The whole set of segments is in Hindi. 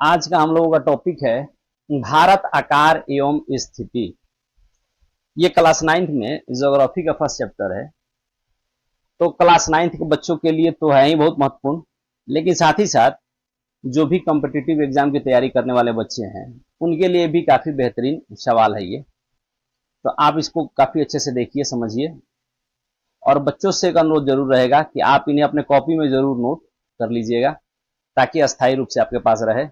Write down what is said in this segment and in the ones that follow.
आज का हम लोगों का टॉपिक है भारत आकार एवं स्थिति। ये क्लास 9th में ज्योग्राफी का फर्स्ट चैप्टर है। तो क्लास 9th के बच्चों के लिए तो है ही बहुत महत्वपूर्ण, लेकिन साथ ही साथ जो भी कॉम्पिटिटिव एग्जाम की तैयारी करने वाले बच्चे हैं उनके लिए भी काफी बेहतरीन सवाल है ये। तो आप इसको काफी अच्छे से देखिए, समझिए, और बच्चों से एक अनुरोध जरूर रहेगा कि आप इन्हें अपने कॉपी में जरूर नोट कर लीजिएगा ताकि अस्थायी रूप से आपके पास रहे।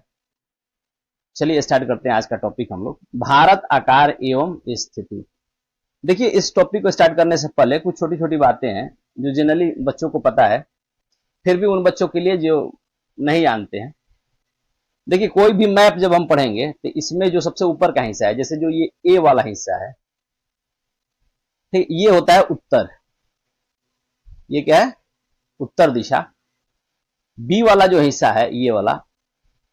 चलिए स्टार्ट करते हैं आज का टॉपिक हम लोग, भारत आकार एवं स्थिति। देखिए, इस टॉपिक को स्टार्ट करने से पहले कुछ छोटी छोटी बातें हैं जो जनरली बच्चों को पता है, फिर भी उन बच्चों के लिए जो नहीं जानते हैं। देखिए, कोई भी मैप जब हम पढ़ेंगे तो इसमें जो सबसे ऊपर का हिस्सा है, जैसे जो ये ए वाला हिस्सा है, ठीक, ये होता है उत्तर। ये क्या है? उत्तर दिशा। बी वाला जो हिस्सा है, ये वाला,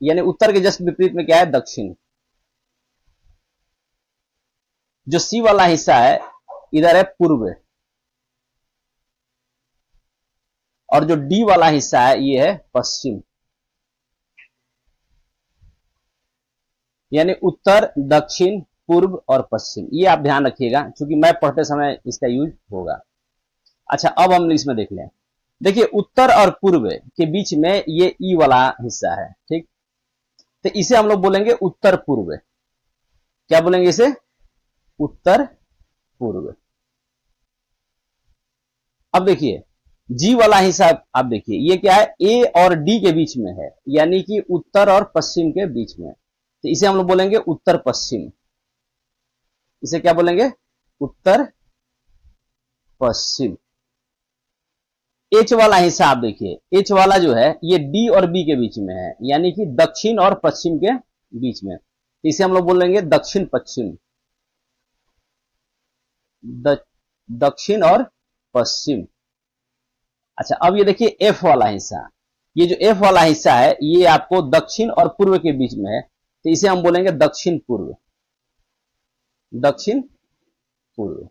यानी उत्तर के जस्ट विपरीत में क्या है? दक्षिण। जो सी वाला हिस्सा है, इधर है पूर्व, और जो डी वाला हिस्सा है ये है पश्चिम। यानी उत्तर, दक्षिण, पूर्व और पश्चिम। ये आप ध्यान रखिएगा क्योंकि मैप पढ़ते समय इसका यूज होगा। अच्छा, अब हम इसमें देख लें। देखिए, उत्तर और पूर्व के बीच में ये ई वाला हिस्सा है, ठीक। तो इसे हम लोग बोलेंगे उत्तर पूर्व। क्या बोलेंगे इसे? उत्तर पूर्व। अब देखिए, जी वाला हिस्सा आप देखिए, ये क्या है? ए और डी के बीच में है, यानी कि उत्तर और पश्चिम के बीच में। तो इसे हम लोग बोलेंगे उत्तर पश्चिम। इसे क्या बोलेंगे? उत्तर पश्चिम। एच वाला हिस्सा आप देखिए, एच वाला जो है ये डी और बी के बीच में है, यानी कि दक्षिण और पश्चिम के बीच में। इसे हम लोग बोलेंगे दक्षिण पश्चिम। दक्षिण और पश्चिम। अच्छा, अब ये देखिए एफ वाला हिस्सा, ये जो एफ वाला हिस्सा है ये आपको दक्षिण और पूर्व के बीच में है, तो इसे हम बोलेंगे दक्षिण पूर्व। दक्षिण पूर्व।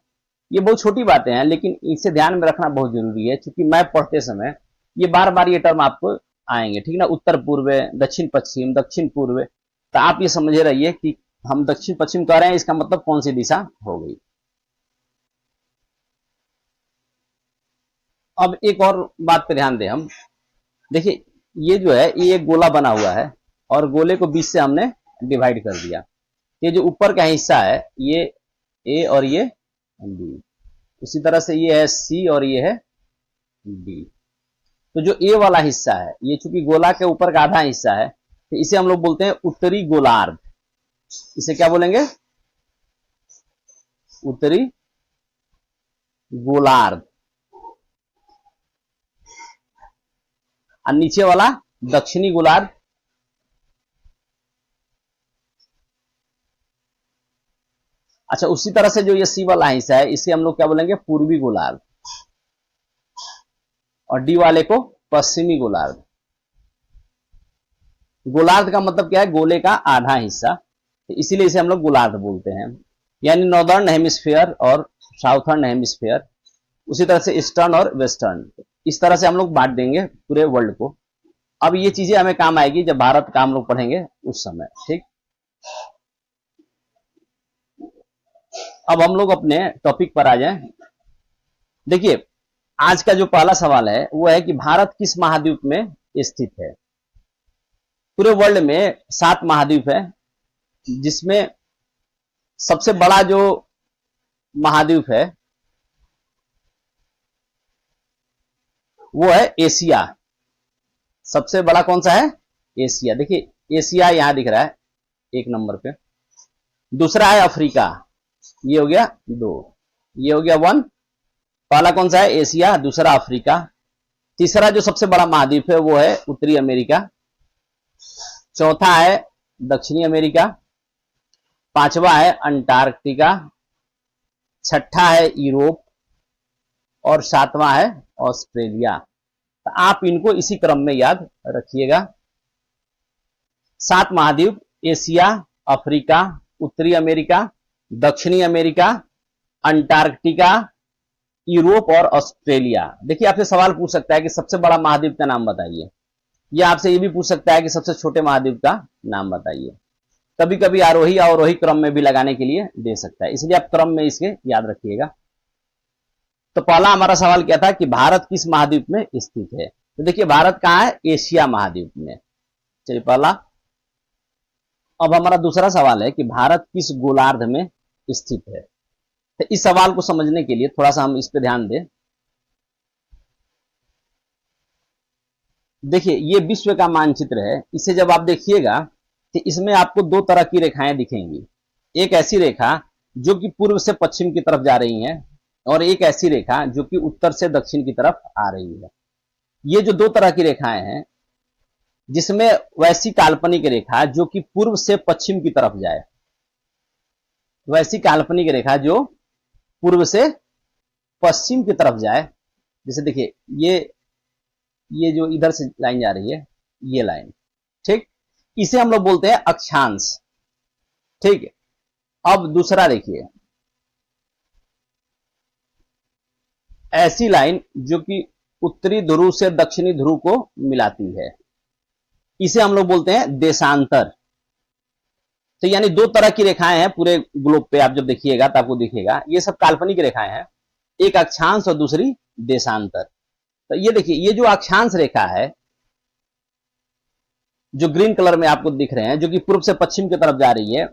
ये बहुत छोटी बातें हैं, लेकिन इसे ध्यान में रखना बहुत जरूरी है क्योंकि मैप पढ़ते समय ये बार बार ये टर्म आपको आएंगे, ठीक ना? उत्तर पूर्व, दक्षिण पश्चिम, दक्षिण पूर्व। तो आप ये समझे रहिए कि हम दक्षिण पश्चिम कह रहे हैं, इसका मतलब कौन सी दिशा हो गई। अब एक और बात पे ध्यान दें हम। देखिए, ये जो है ये एक गोला बना हुआ है और गोले को बीच से हमने डिवाइड कर दिया। ये जो ऊपर का हिस्सा है ये ए और ये बी, उसी तरह से ये है सी और ये है डी। तो जो ए वाला हिस्सा है ये चूंकि गोला के ऊपर का आधा हिस्सा है, तो इसे हम लोग बोलते हैं उत्तरी गोलार्ध। इसे क्या बोलेंगे? उत्तरी गोलार्ध। और नीचे वाला दक्षिणी गोलार्ध। अच्छा, उसी तरह से जो ये सी वाला हिस्सा है इसे हम लोग क्या बोलेंगे? पूर्वी गोलार्ध। और डी वाले को पश्चिमी गोलार्ध। गोलार्ध का मतलब क्या है? गोले का आधा हिस्सा, तो इसीलिए इसे हम लोग गोलार्ध बोलते हैं। यानी नॉर्दर्न हेमिस्फीयर और साउथर्न हेमिस्फीयर, उसी तरह से ईस्टर्न और वेस्टर्न। इस तरह से हम लोग बांट देंगे पूरे वर्ल्ड को। अब ये चीजें हमें काम आएगी जब भारत का हम लोग पढ़ेंगे उस समय, ठीक। अब हम लोग अपने टॉपिक पर आ जाएं। देखिए, आज का जो पहला सवाल है वो है कि भारत किस महाद्वीप में स्थित है? पूरे वर्ल्ड में 7 महाद्वीप है, जिसमें सबसे बड़ा जो महाद्वीप है वो है एशिया। सबसे बड़ा कौन सा है? एशिया। देखिए, एशिया यहां दिख रहा है 1 नंबर पे। दूसरा है अफ्रीका, ये हो गया 2, ये हो गया 1। पहला कौन सा है? एशिया, दूसरा अफ्रीका। तीसरा जो सबसे बड़ा महाद्वीप है वो है उत्तरी अमेरिका। चौथा है दक्षिणी अमेरिका। पांचवा है अंटार्कटिका। छठा है यूरोप। और 7वां है ऑस्ट्रेलिया। तो आप इनको इसी क्रम में याद रखिएगा। 7 महाद्वीप: एशिया, अफ्रीका, उत्तरी अमेरिका, दक्षिणी अमेरिका, अंटार्कटिका, यूरोप और ऑस्ट्रेलिया। देखिए, आपसे सवाल पूछ सकता है कि सबसे बड़ा महाद्वीप का नाम बताइए। ये आपसे ये भी पूछ सकता है कि सबसे छोटे महाद्वीप का नाम बताइए। कभी कभी आरोही अवरोही क्रम में भी लगाने के लिए दे सकता है, इसलिए आप क्रम में इसके याद रखिएगा। तो पहला हमारा सवाल क्या था कि भारत किस महाद्वीप में स्थित है। तो देखिए भारत कहाँ है, एशिया महाद्वीप में। चलिए पहला। अब हमारा दूसरा सवाल है कि भारत किस गोलार्ध में स्थित है। तो इस सवाल को समझने के लिए थोड़ा सा हम इस पे ध्यान दें। देखिए ये विश्व का मानचित्र है, इसे जब आप देखिएगा तो इसमें आपको दो तरह की रेखाएं दिखेंगी। एक ऐसी रेखा जो कि पूर्व से पश्चिम की तरफ जा रही है, और एक ऐसी रेखा जो कि उत्तर से दक्षिण की तरफ आ रही है। ये जो दो तरह की रेखाएं हैं, जिसमें वैसी काल्पनिक रेखा जो कि पूर्व से पश्चिम की तरफ जाए, वैसी काल्पनिक रेखा जो पूर्व से पश्चिम की तरफ जाए, जैसे देखिए ये जो इधर से लाइन जा रही है, ये लाइन, ठीक, इसे हम लोग बोलते हैं अक्षांश। ठीक है। अब दूसरा देखिए, ऐसी लाइन जो कि उत्तरी ध्रुव से दक्षिणी ध्रुव को मिलाती है, इसे हम लोग बोलते हैं देशांतर। तो यानी दो तरह की रेखाएं हैं पूरे ग्लोब पे, आप जब देखिएगा तो आपको दिखेगा ये सब काल्पनिक रेखाएं हैं, एक अक्षांश और दूसरी देशांतर। तो ये देखिए ये जो अक्षांश रेखा है जो ग्रीन कलर में आपको दिख रहे हैं, जो कि पूर्व से पश्चिम की तरफ जा रही है,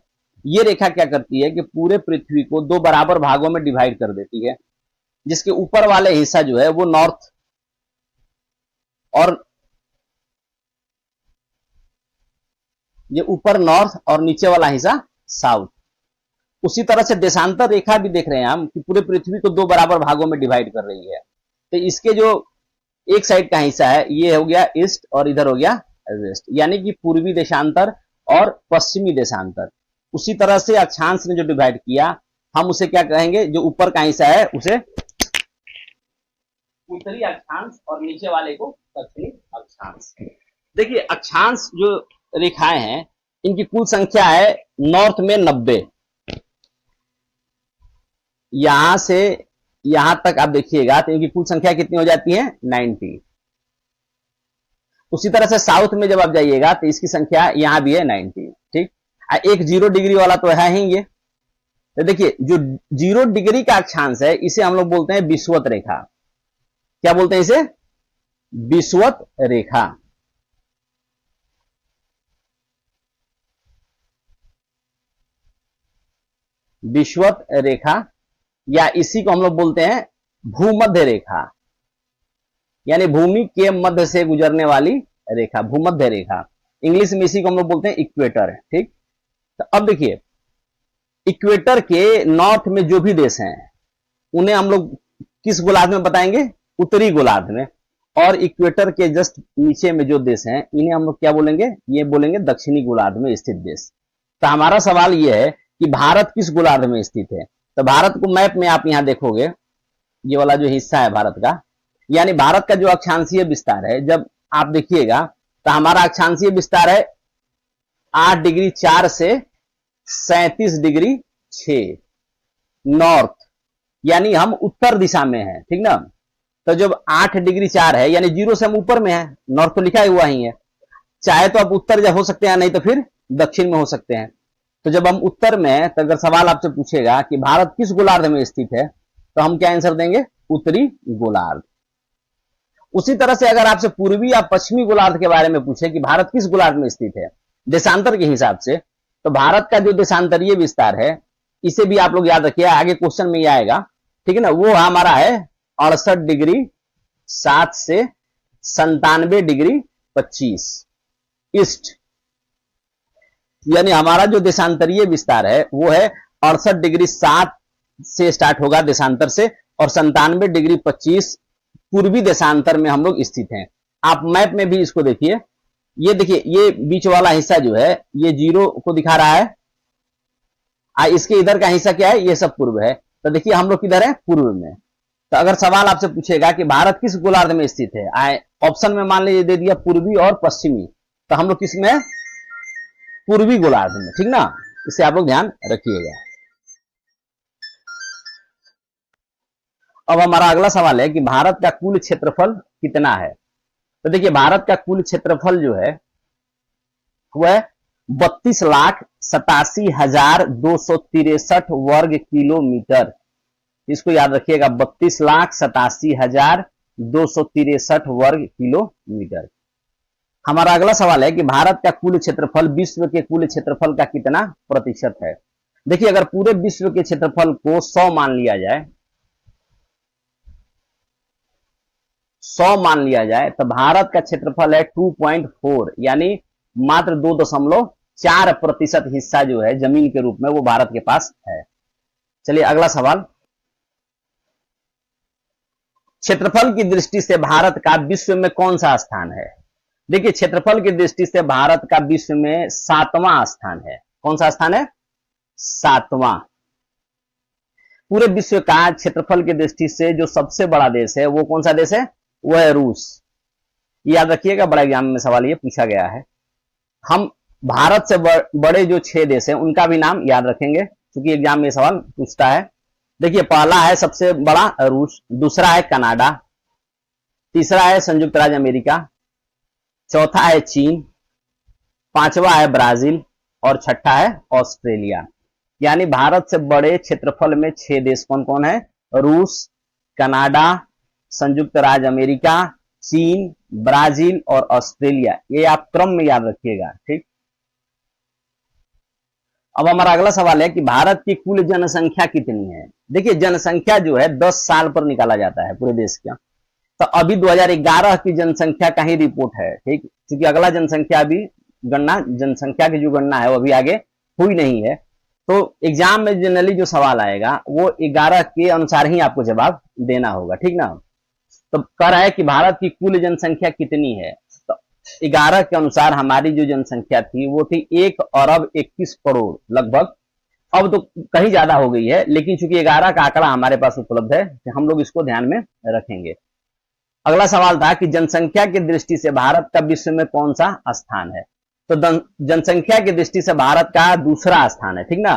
ये रेखा क्या करती है कि पूरे पृथ्वी को दो बराबर भागों में डिवाइड कर देती है, जिसके ऊपर वाले हिस्सा जो है वो नॉर्थ और ये ऊपर नॉर्थ और नीचे वाला हिस्सा साउथ। उसी तरह से देशांतर रेखा भी देख रहे हैं हम कि पूरे पृथ्वी को दो बराबर भागों में डिवाइड कर रही है। तो इसके जो एक साइड का हिस्सा है ये हो गया ईस्ट और इधर हो गया वेस्ट, यानी कि पूर्वी देशांतर और पश्चिमी देशांतर। उसी तरह से अक्षांश ने जो डिवाइड किया, हम उसे क्या कहेंगे, जो ऊपर का हिस्सा है उसे उत्तरी अक्षांश और नीचे वाले को दक्षिणी अक्षांश। देखिए अक्षांश जो रेखाएं हैं इनकी कुल संख्या है नॉर्थ में 90, यहां से यहां तक आप देखिएगा तो इनकी कुल संख्या कितनी हो जाती है, 90। उसी तरह से साउथ में जब आप जाइएगा तो इसकी संख्या यहां भी है 90। ठीक, एक 0 डिग्री वाला तो है ही ये। तो देखिए जो 0 डिग्री का अक्षांश है इसे हम लोग बोलते हैं विषुवत रेखा। क्या बोलते हैं इसे, विषुवत रेखा। विषुवत रेखा या इसी को हम लोग बोलते हैं भूमध्य रेखा, यानी भूमि के मध्य से गुजरने वाली रेखा, भूमध्य रेखा। इंग्लिश में इसी को हम लोग बोलते हैं इक्वेटर। ठीक, तो अब देखिए इक्वेटर के नॉर्थ में जो भी देश हैं उन्हें हम लोग किस गोलार्ध में बताएंगे, उत्तरी गोलार्ध में। और इक्वेटर के जस्ट नीचे में जो देश हैं इन्हें हम लोग क्या बोलेंगे, ये बोलेंगे दक्षिणी गोलार्ध में स्थित देश। तो हमारा सवाल यह है कि भारत किस गोलार्ध में स्थित है। तो भारत को मैप में आप यहां देखोगे, ये वाला जो हिस्सा है भारत का, यानी भारत का जो अक्षांशीय विस्तार है, जब आप देखिएगा तो हमारा अक्षांशीय विस्तार है 8 डिग्री 4 से 37 डिग्री 6 नॉर्थ, यानी हम उत्तर दिशा में हैं। ठीक ना, तो जब 8 डिग्री 4 है यानी 0 से हम ऊपर में है, नॉर्थ तो लिखा हुआ ही है, चाहे तो आप उत्तर हो सकते हैं, नहीं तो फिर दक्षिण में हो सकते हैं। तो जब हम उत्तर में, तो अगर सवाल आपसे पूछेगा कि भारत किस गोलार्ध में स्थित है, तो हम क्या आंसर देंगे, उत्तरी गोलार्ध। उसी तरह से अगर आपसे पूर्वी या पश्चिमी गोलार्ध के बारे में पूछे कि भारत किस गोलार्ध में स्थित है देशांतर के हिसाब से, तो भारत का जो देशांतरीय विस्तार है इसे भी आप लोग याद रखिए, आगे क्वेश्चन में ही आएगा। ठीक है ना, वो हमारा है 68 डिग्री 7 से 97 डिग्री 25 ईस्ट, यानी हमारा जो देशांतरीय विस्तार है वो है 68 डिग्री 7 से स्टार्ट होगा देशांतर से, और 97 डिग्री 25 पूर्वी देशांतर में हम लोग स्थित हैं। आप मैप में भी इसको देखिए, ये देखिए ये बीच वाला हिस्सा जो है ये 0 को दिखा रहा है, इसके इधर का हिस्सा क्या है, ये सब पूर्व है। तो देखिए हम लोग किधर है, पूर्व में। तो अगर सवाल आपसे पूछेगा कि भारत किस गोलार्ध में स्थित है, ऑप्शन में मान लीजिए दे दिया पूर्वी और पश्चिमी, तो हम लोग किस में, पूर्वी गोलार्ध में। ठीक ना, इसे आप लोग ध्यान रखिएगा। अब हमारा अगला सवाल है कि भारत का कुल क्षेत्रफल कितना है। तो देखिए भारत का कुल क्षेत्रफल जो है वह 32,87,263 वर्ग किलोमीटर। इसको याद रखिएगा, 32,87,263 वर्ग किलोमीटर। हमारा अगला सवाल है कि भारत का कुल क्षेत्रफल विश्व के कुल क्षेत्रफल का कितना प्रतिशत है। देखिए अगर पूरे विश्व के क्षेत्रफल को 100 मान लिया जाए, 100 मान लिया जाए तो भारत का क्षेत्रफल है 2.4, यानी मात्र 2.4% हिस्सा जो है जमीन के रूप में वो भारत के पास है। चलिए अगला सवाल, क्षेत्रफल की दृष्टि से भारत का विश्व में कौन सा स्थान है। देखिए क्षेत्रफल की दृष्टि से भारत का विश्व में 7वां स्थान है। कौन सा स्थान है? 7वां। पूरे विश्व का क्षेत्रफल की दृष्टि से जो सबसे बड़ा देश है वो कौन सा देश है? वह है रूस। याद रखिएगा, बड़ा एग्जाम में सवाल ये पूछा गया है। हम भारत से बड़े जो 6 देश हैं उनका भी नाम याद रखेंगे क्योंकि एग्जाम में सवाल पूछता है। देखिए पहला है सबसे बड़ा रूस, दूसरा है कनाडा, तीसरा है संयुक्त राज्य अमेरिका, चौथा है चीन, पांचवा है ब्राजील और छठा है ऑस्ट्रेलिया। यानी भारत से बड़े क्षेत्रफल में 6 देश कौन कौन है? रूस, कनाडा, संयुक्त राज्य अमेरिका, चीन, ब्राजील और ऑस्ट्रेलिया। ये आप क्रम में याद रखिएगा, ठीक। अब हमारा अगला सवाल है कि भारत की कुल जनसंख्या कितनी है। देखिए जनसंख्या जो है 10 साल पर निकाला जाता है पूरे देश का। तो अभी 2011 की जनसंख्या का ही रिपोर्ट है, ठीक, क्योंकि अगला जनसंख्या अभी गणना, जनसंख्या की जो गणना है वो अभी आगे हुई नहीं है। तो एग्जाम में जनरली जो सवाल आएगा वो 11 के अनुसार ही आपको जवाब देना होगा, ठीक ना। तो कह रहा है कि भारत की कुल जनसंख्या कितनी है। तो 11 के अनुसार हमारी जो जनसंख्या थी वो थी 1,21,00,00,000 लगभग। अब तो कहीं ज्यादा हो गई है, लेकिन चूंकि 11 का आंकड़ा हमारे पास उपलब्ध है तो हम लोग इसको ध्यान में रखेंगे। अगला सवाल था कि जनसंख्या की दृष्टि से भारत का विश्व में कौन सा स्थान है। तो जनसंख्या की दृष्टि से भारत का दूसरा स्थान है, ठीक ना।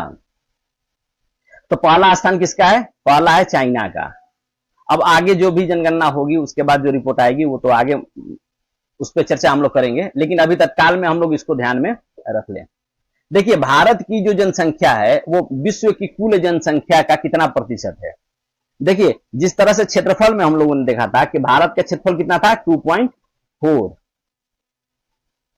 तो पहला स्थान किसका है? पहला है चाइना का। अब आगे जो भी जनगणना होगी उसके बाद जो रिपोर्ट आएगी वो तो आगे उस पर चर्चा हम लोग करेंगे, लेकिन अभी तत्काल में हम लोग इसको ध्यान में रख लें। देखिए भारत की जो जनसंख्या है वो विश्व की कुल जनसंख्या का कितना प्रतिशत है। देखिए जिस तरह से क्षेत्रफल में हम लोगों ने देखा था कि भारत का क्षेत्रफल कितना था? 2.4,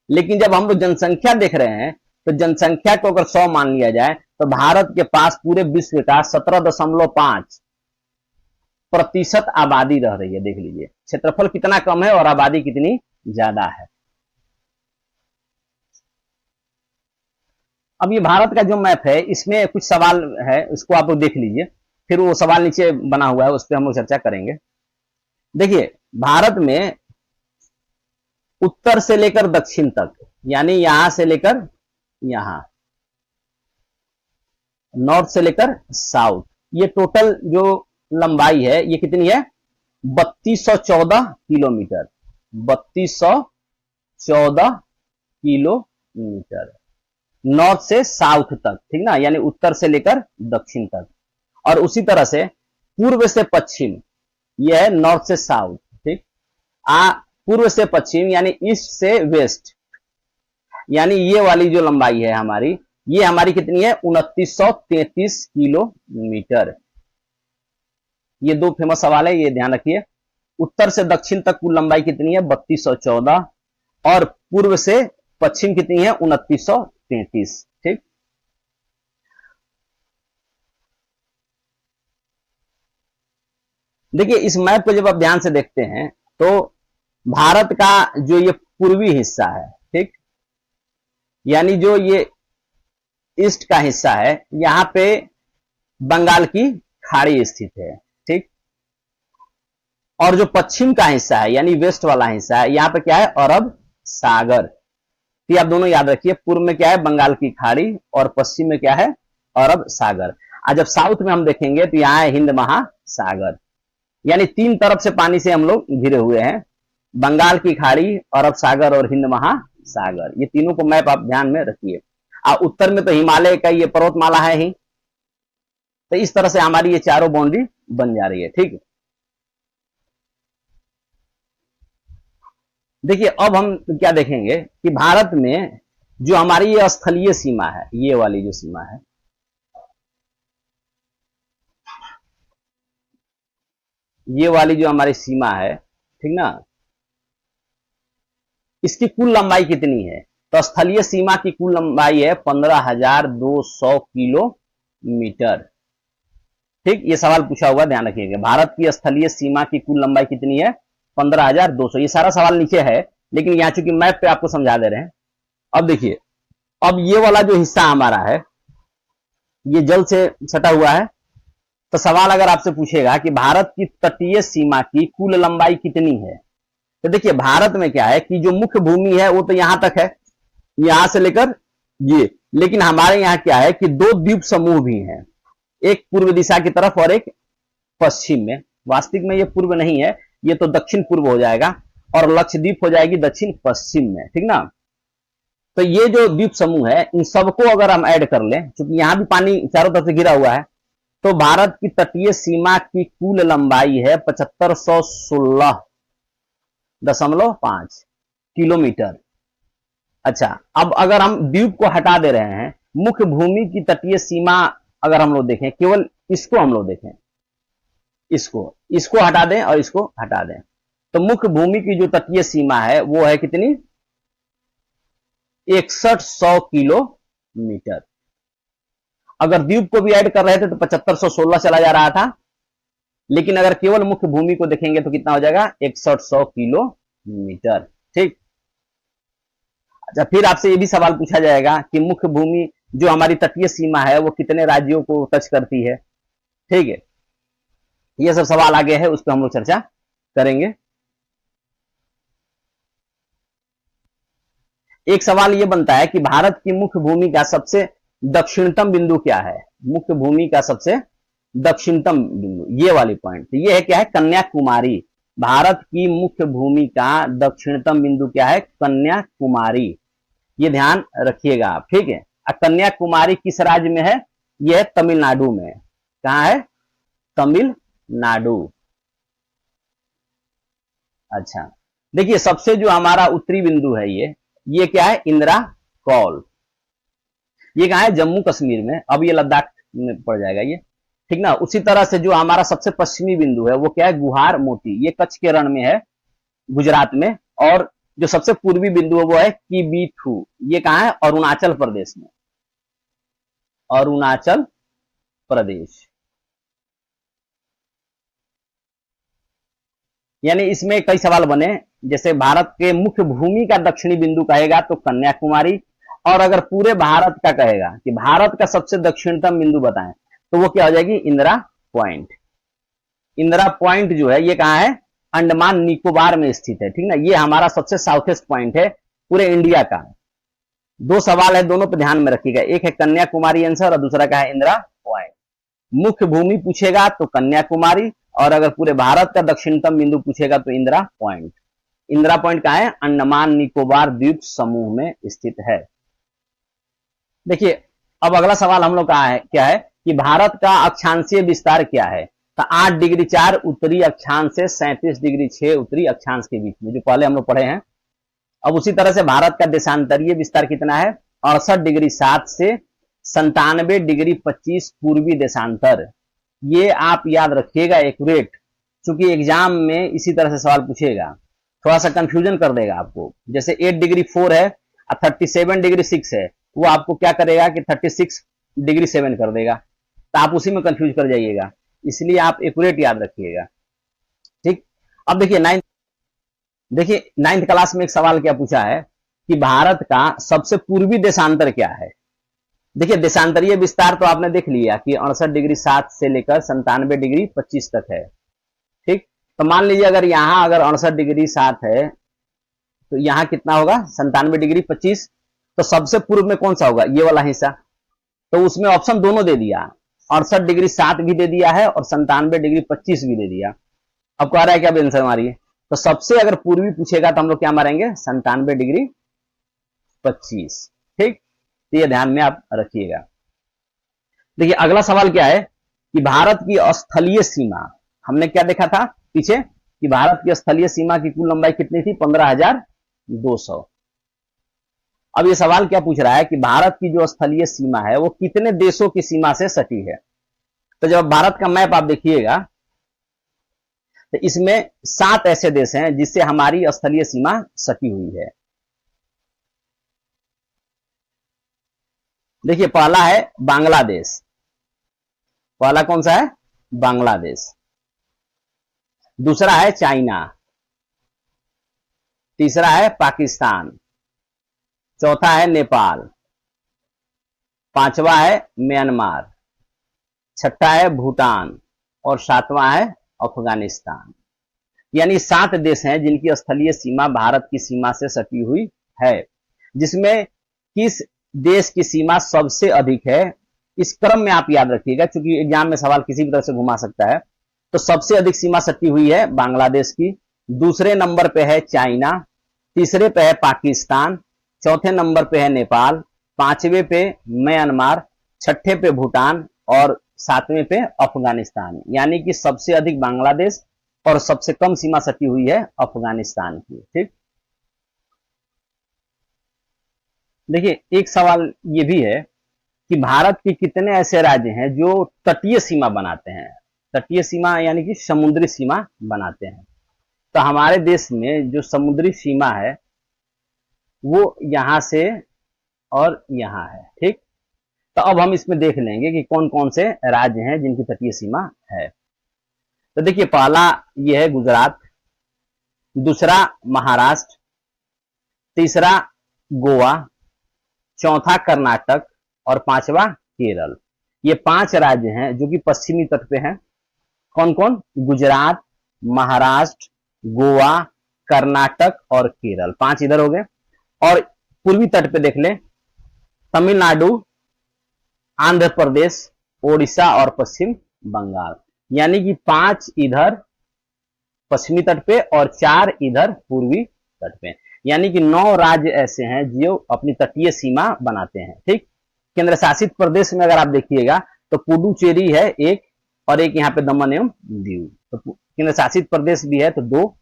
लेकिन जब हम लोग जनसंख्या देख रहे हैं तो जनसंख्या को अगर 100 मान लिया जाए तो भारत के पास पूरे विश्व का 17.5% आबादी रह रही है। देख लीजिए क्षेत्रफल कितना कम है और आबादी कितनी ज्यादा है। अब ये भारत का जो मैप है इसमें कुछ सवाल है, इसको आप लोग देख लीजिए, फिर वो सवाल नीचे बना हुआ है उस पर हम लोग चर्चा करेंगे। देखिए भारत में उत्तर से लेकर दक्षिण तक, यानी यहां से लेकर यहां, नॉर्थ से लेकर साउथ, ये टोटल जो लंबाई है ये कितनी है? 3214 किलोमीटर। 3214 किलोमीटर नॉर्थ से साउथ तक, ठीक ना, यानी उत्तर से लेकर दक्षिण तक। और उसी तरह से पूर्व से पश्चिम, यह है नॉर्थ से साउथ, ठीक। पूर्व से पश्चिम यानी ईस्ट से वेस्ट, यानी ये वाली जो लंबाई है हमारी, ये हमारी कितनी है? 2933 किलोमीटर। ये दो फेमस सवाल है, ये ध्यान रखिए। उत्तर से दक्षिण तक कुल लंबाई कितनी है? 3214, और पूर्व से पश्चिम कितनी है? 2933, ठीक। देखिए इस मैप को जब आप ध्यान से देखते हैं तो भारत का जो ये पूर्वी हिस्सा है, ठीक, यानी जो ये ईस्ट का हिस्सा है, यहां पे बंगाल की खाड़ी स्थित है, ठीक। और जो पश्चिम का हिस्सा है यानी वेस्ट वाला हिस्सा है, यहां पे क्या है? अरब सागर। ये आप दोनों याद रखिए, पूर्व में क्या है? बंगाल की खाड़ी, और पश्चिम में क्या है? अरब सागर। और जब साउथ में हम देखेंगे तो यहां है हिंद महासागर। यानी 3 तरफ से पानी से हम लोग घिरे हुए हैं, बंगाल की खाड़ी, अरब सागर और हिंद महासागर। ये तीनों को मैप आप ध्यान में रखिए। उत्तर में तो हिमालय का ये पर्वतमाला है ही, तो इस तरह से हमारी ये चारों बाउंड्री बन जा रही है, ठीक। देखिए अब हम क्या देखेंगे कि भारत में जो हमारी ये स्थलीय सीमा है, ये वाली जो सीमा है, ये वाली जो हमारी सीमा है, ठीक ना, इसकी कुल लंबाई कितनी है? तो स्थलीय सीमा की कुल लंबाई है 15,200 किलोमीटर। ठीक, ये सवाल पूछा हुआ, ध्यान रखिएगा। भारत की स्थलीय सीमा की कुल लंबाई कितनी है? 15,200। ये सारा सवाल नीचे है, लेकिन यहां चूंकि मैप पे आपको समझा दे रहे हैं। अब देखिए, अब ये वाला जो हिस्सा हमारा है, ये जल से सटा हुआ है। तो सवाल अगर आपसे पूछेगा कि भारत की तटीय सीमा की कुल लंबाई कितनी है, तो देखिए भारत में क्या है कि जो मुख्य भूमि है वो तो यहां तक है, यहां से लेकर ये, लेकिन हमारे यहाँ क्या है कि दो द्वीप समूह भी हैं, एक पूर्व दिशा की तरफ और एक पश्चिम में। वास्तविक में ये पूर्व नहीं है, ये तो दक्षिण पूर्व हो जाएगा, और लक्षद्वीप हो जाएगी दक्षिण पश्चिम में, ठीक ना। तो ये जो द्वीप समूह है, इन सबको अगर हम ऐड कर लें, क्योंकि यहां भी पानी चारों तरफ से घिरा हुआ है, तो भारत की तटीय सीमा की कुल लंबाई है 7516.5 किलोमीटर। अच्छा, अब अगर हम द्वीप को हटा दे रहे हैं, मुख्य भूमि की तटीय सीमा अगर हम लोग देखें, केवल इसको हम लोग देखें, इसको हटा दें और इसको हटा दें, तो मुख्य भूमि की जो तटीय सीमा है वो है कितनी? 6100 किलोमीटर। अगर द्वीप को भी ऐड कर रहे थे तो 7516 चला जा रहा था, लेकिन अगर केवल मुख्य भूमि को देखेंगे तो कितना हो जाएगा? 6100 किलोमीटर। ठीक। अच्छा, फिर आपसे ये भी सवाल पूछा जाएगा कि मुख्य भूमि जो हमारी तटीय सीमा है वो कितने राज्यों को टच करती है। ठीक है, ये सब सवाल आगे है, उस पर हम लोग चर्चा करेंगे। एक सवाल ये बनता है कि भारत की मुख्य भूमि का सबसे दक्षिणतम बिंदु क्या है? मुख्य भूमि का सबसे दक्षिणतम बिंदु, ये वाली पॉइंट, तो ये है क्या है? कन्याकुमारी। भारत की मुख्य भूमि का दक्षिणतम बिंदु क्या है? कन्याकुमारी। ये ध्यान रखिएगा आप, ठीक है। कन्याकुमारी किस राज्य में है? यह है तमिलनाडु में। कहां है? तमिलनाडु। अच्छा, देखिए सबसे जो हमारा उत्तरी बिंदु है ये क्या है? इंदिरा कौल। ये कहां है? जम्मू कश्मीर में। अब ये लद्दाख में पड़ जाएगा ये, ठीक ना। उसी तरह से जो हमारा सबसे पश्चिमी बिंदु है वो क्या है? गुहार मोती। ये कच्छ के रण में है, गुजरात में। और जो सबसे पूर्वी बिंदु है वो है किबीथू। ये कहां है? अरुणाचल प्रदेश में। अरुणाचल प्रदेश। यानी इसमें कई सवाल बने, जैसे भारत के मुख्य भूमि का दक्षिणी बिंदु कहेगा तो कन्याकुमारी, और अगर पूरे भारत का कहेगा कि भारत का सबसे दक्षिणतम बिंदु बताएं तो वो क्या हो जाएगी? इंदिरा पॉइंट। इंदिरा पॉइंट जो है ये कहां है? अंडमान निकोबार में स्थित है, ठीक ना। ये हमारा सबसे साउथेस्ट पॉइंट है पूरे इंडिया का। दो सवाल है, दोनों पे ध्यान में रखिएगा, एक है कन्याकुमारी आंसर और दूसरा का है इंदिरा पॉइंट। मुख्य भूमि पूछेगा तो कन्याकुमारी, और अगर पूरे भारत का दक्षिणतम बिंदु पूछेगा तो इंदिरा पॉइंट। इंदिरा पॉइंट कहां है? अंडमान निकोबार द्वीप समूह में स्थित है। देखिए अब अगला सवाल हम लोग का है क्या है कि भारत का अक्षांशीय विस्तार क्या है? तो 8 डिग्री 4 उत्तरी अक्षांश से 37 डिग्री 6 उत्तरी अक्षांश के बीच में, जो पहले हम लोग पढ़े हैं। अब उसी तरह से भारत का देशांतरीय विस्तार कितना है? 68 डिग्री 7 से 97 डिग्री 25 पूर्वी देशांतर। ये आप याद रखिएगा एक्यूरेट, क्योंकि एग्जाम में इसी तरह से सवाल पूछेगा, थोड़ा सा कंफ्यूजन कर देगा आपको। जैसे 8 डिग्री 4 है और 37 डिग्री 6 है, वो आपको क्या करेगा कि 36 डिग्री 7 कर देगा, तो आप उसी में कंफ्यूज कर जाइएगा। इसलिए आप एक्यूरेट याद रखिएगा, ठीक। अब देखिए नाइन्थ क्लास में एक सवाल क्या पूछा है कि भारत का सबसे पूर्वी देशांतर क्या है? देखिए देशांतरीय विस्तार तो आपने देख लिया कि 68 डिग्री 7 से लेकर 97 डिग्री 25 तक है, ठीक। तो मान लीजिए अगर यहां अगर 68 डिग्री 7 है तो यहां कितना होगा? 97 डिग्री 25। तो सबसे पूर्व में कौन सा होगा? ये वाला हिस्सा। तो उसमें ऑप्शन दोनों दे दिया, 68 डिग्री 7 भी दे दिया है और 97 डिग्री 25 भी दे दिया। अब कह रहा है क्या आंसर मारिए? तो सबसे अगर पूर्वी पूछेगा तो हम लोग क्या मारेंगे? 97 डिग्री 25, ठीक। तो ये ध्यान में आप रखिएगा। देखिए अगला सवाल क्या है कि भारत की स्थलीय सीमा, हमने क्या देखा था पीछे कि भारत की स्थलीय सीमा की कुल लंबाई कितनी थी? 15,000 200। अब ये सवाल क्या पूछ रहा है कि भारत की जो स्थलीय सीमा है वो कितने देशों की सीमा से सटी है। तो जब भारत का मैप आप देखिएगा तो इसमें 7 ऐसे देश हैं जिससे हमारी स्थलीय सीमा सटी हुई है। देखिए, पहला है बांग्लादेश। पहला कौन सा है? बांग्लादेश। दूसरा है चाइना। तीसरा है पाकिस्तान। चौथा है नेपाल। पांचवा है म्यांमार। छठा है भूटान और सातवां है अफगानिस्तान। यानी 7 देश हैं जिनकी स्थलीय सीमा भारत की सीमा से सटी हुई है। जिसमें किस देश की सीमा सबसे अधिक है, इस क्रम में आप याद रखिएगा, क्योंकि एग्जाम में सवाल किसी भी तरह से घुमा सकता है। तो सबसे अधिक सीमा सटी हुई है बांग्लादेश की, दूसरे नंबर पे है चाइना, तीसरे पे है पाकिस्तान, चौथे नंबर पे है नेपाल, पांचवें पे म्यांमार, छठे पे भूटान और सातवें पे अफगानिस्तान। यानी कि सबसे अधिक बांग्लादेश और सबसे कम सीमा सटी हुई है अफगानिस्तान की। ठीक, देखिए एक सवाल ये भी है कि भारत के कितने ऐसे राज्य हैं जो तटीय सीमा बनाते हैं। तटीय सीमा यानी कि समुद्री सीमा बनाते हैं। तो हमारे देश में जो समुद्री सीमा है वो यहां से और यहां है। ठीक, तो अब हम इसमें देख लेंगे कि कौन कौन से राज्य हैं जिनकी तटीय सीमा है। तो देखिए, पहला ये है गुजरात, दूसरा महाराष्ट्र, तीसरा गोवा, चौथा कर्नाटक और पांचवा केरल। ये 5 राज्य हैं जो कि पश्चिमी तट पे हैं। कौन कौन? गुजरात, महाराष्ट्र, गोवा, कर्नाटक और केरल। 5 इधर हो गए। और पूर्वी तट पे देख लें, तमिलनाडु, आंध्र प्रदेश, ओडिशा और पश्चिम बंगाल। यानी कि 5 इधर पश्चिमी तट पे और 4 इधर पूर्वी तट पे। यानी कि 9 राज्य ऐसे हैं जो अपनी तटीय सीमा बनाते हैं। ठीक, केंद्र शासित प्रदेश में अगर आप देखिएगा तो पुडुचेरी है एक, और एक यहाँ पे दमन एवं दीव। तो केंद्र शासित प्रदेश भी है तो 2,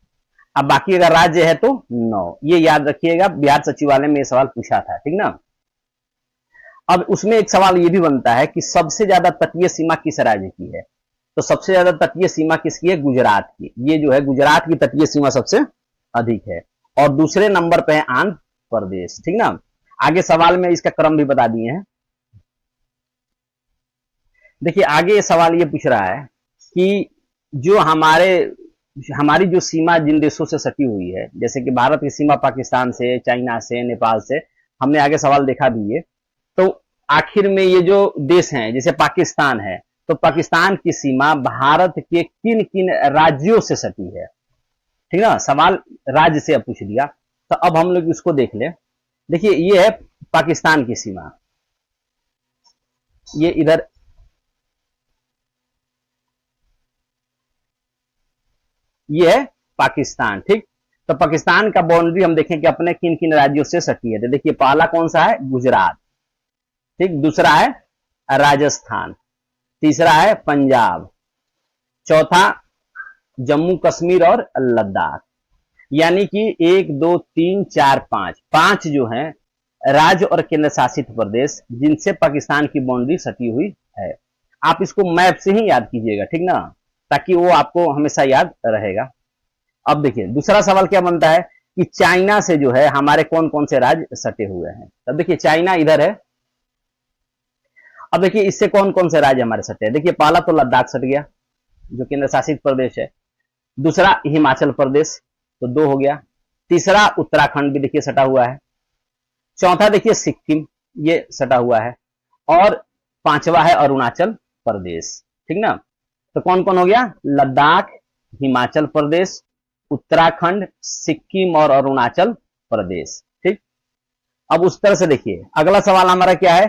अब बाकी अगर राज्य है तो 9। ये याद रखिएगा, बिहार सचिवालय में ये सवाल पूछा था। ठीक ना। अब उसमें एक सवाल ये भी बनता है कि सबसे ज्यादा तटीय सीमा किस राज्य की है। तो सबसे ज्यादा तटीय सीमा किसकी है? गुजरात की। ये जो है गुजरात की तटीय सीमा सबसे अधिक है और दूसरे नंबर पे है आंध्र प्रदेश। ठीक ना। आगे सवाल में इसका क्रम भी बता दिए हैं। देखिए, आगे सवाल ये पूछ रहा है कि जो हमारी जो सीमा जिन देशों से सटी हुई है, जैसे कि भारत की सीमा पाकिस्तान से, चाइना से, नेपाल से, हमने आगे सवाल देखा भी है। तो आखिर में ये जो देश हैं, जैसे पाकिस्तान है, तो पाकिस्तान की सीमा भारत के किन किन राज्यों से सटी है। ठीक ना, सवाल राज्य से अब पूछ दिया। तो अब हम लोग इसको देख ले। देखिए, ये है पाकिस्तान की सीमा, ये इधर ये है पाकिस्तान। ठीक, तो पाकिस्तान का बाउंड्री हम देखें कि अपने किन किन राज्यों से सटी है। तो देखिए, पहला कौन सा है? गुजरात। ठीक, दूसरा है राजस्थान, तीसरा है पंजाब, चौथा जम्मू कश्मीर और लद्दाख। यानी कि 1 2 3 4 5 जो हैं राज्य और केंद्र शासित प्रदेश जिनसे पाकिस्तान की बाउंड्री सटी हुई है। आप इसको मैप से ही याद कीजिएगा। ठीक ना, ताकि वो आपको हमेशा याद रहेगा। अब देखिए, दूसरा सवाल क्या बनता है कि चाइना से जो है हमारे कौन कौन से राज्य सटे हुए हैं। तब देखिए, चाइना इधर है। अब देखिए, इससे कौन कौन से राज्य हमारे सटे हैं। देखिए, पहला तो लद्दाख सट गया जो केंद्र शासित प्रदेश है। दूसरा हिमाचल प्रदेश, तो 2 हो गया। तीसरा उत्तराखंड भी देखिए सटा हुआ है। चौथा देखिए सिक्किम, ये सटा हुआ है। और पांचवा है अरुणाचल प्रदेश। ठीक ना, तो कौन कौन हो गया? लद्दाख, हिमाचल प्रदेश, उत्तराखंड, सिक्किम और अरुणाचल प्रदेश। ठीक, अब उस तरह से देखिए, अगला सवाल हमारा क्या है